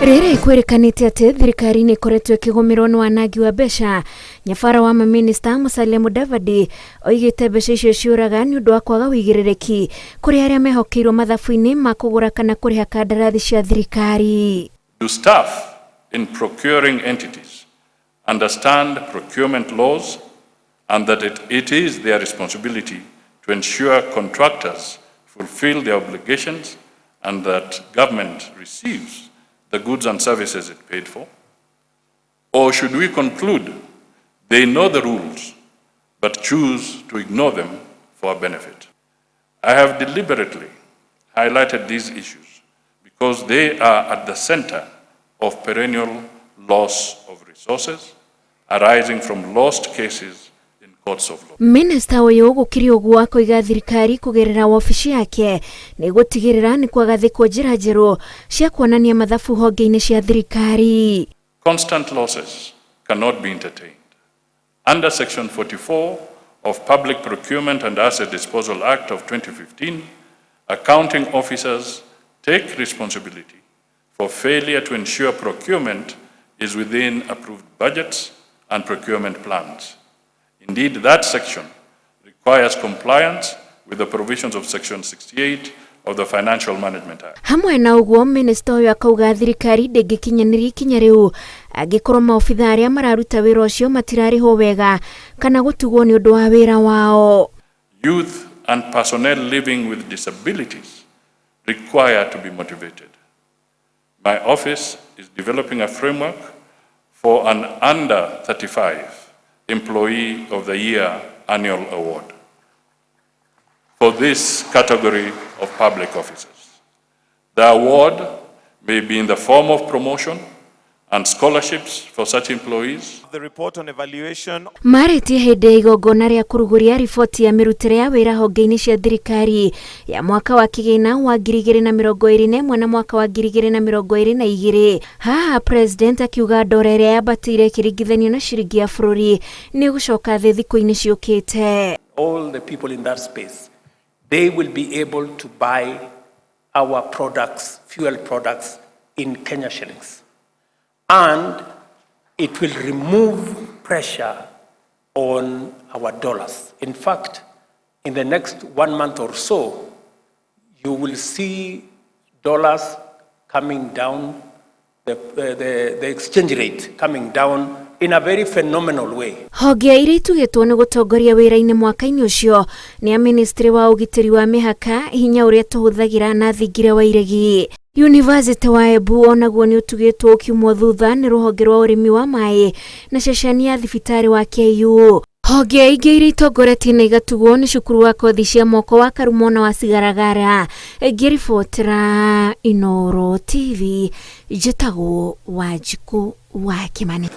Rĩrĩ kwĩrĩkanĩte atĩ thirikari nĩ ĩkoretwo ĩkĩgũmĩrwo nĩ wanangi wa mbeca. Nyabara wa Ministri Musalia Mudavadi oigĩte mbeca icio ciũraga nĩ ũndũ wa kwaga wĩigĩrĩrĩki kũrĩ arĩa mehokeirwo mathabu-inĩ ma kũgũra kana kũrĩha kandarathi cia thirikari. Do staff in procuring entities understand procurement laws and that it is their responsibility to ensure contractors fulfill their obligations and that government receives the goods and services it paid for? Or should we conclude they know the rules but choose to ignore them for a benefit? I have deliberately highlighted these issues because they are at the center of perennial loss of resources arising from lost cases in courts of law. Minister ũyũ gũkiri ũguo akauga thirikari kũgerera wabici yake nĩ gũtigĩrĩra nĩ kwagathĩkwo njĩra njerũ cia kuonania mathabu honge-inĩ cia thirikari. Constant losses cannot be entertained. Under Section 44 of Public Procurement and Asset Disposal Act of 2015, accounting officers take responsibility for failure to ensure procurement is within approved budgets and procurement plans. Indeed, that section requires compliance with the provisions of Section 68 of the Financial Management Act. Hamwe na ũguo minister ũyũ akauga thirikari ndĩngĩkinyanĩria ikinya rĩu angĩkorwo maobitha arĩa mararuta wĩra ũcio matirarĩhwo wega kana gũtugwo nĩ ũndũ wa wĩra wao. Youth and personnel living with disabilities require to be motivated. My office is developing a framework for an under 35 Employee of the Year annual award for this category of public officers. The award may be in the form of promotion and scholarships for such employees. The report on evaluation. Marĩtie hĩndĩ ya igongona rĩa kũrugũria riboti ya mĩrutĩre ya wĩra honge-inĩ cia thirikari ya mwaka wa kĩgĩna wa 2021 na mwaka wa 2022. Haha president akiuga ndora ĩrĩa yabatĩire ĩkĩringithanio na ciringi ya bũrũri nĩ gũcoka thĩ thikũ-inĩ ciũkĩte. All the people in that space, they will be able to buy our products, fuel products in Kenya shillings. And it will remove pressure on our dollars. In fact, in the next 1 month or so, you will see dollars coming down, the exchange rate coming down in a very phenomenal way. Honge iria itugĩtwo nĩ gũtongoria wĩra-inĩ mwaka-inĩ ũcio nĩ ya Ministri wa ũgitĩri wa mĩhaka, hinya ũrĩa tũhũthagĩra na thingira wa iregi. University wa Embu onaguo nĩ ũtugĩtwo ũkiumwo thutha nĩ rũhonge rwa ũrĩmi wa maĩ na ceceni ya thibitarĩ wa KU. Honge ingĩ iria itongoretie na igatugwo nĩ cukuru wa kothi cia moko wa Karumona wa Cigaragara. Ngĩribotera Inooro TV, njĩtagwo Wanjikũ wa Kimani.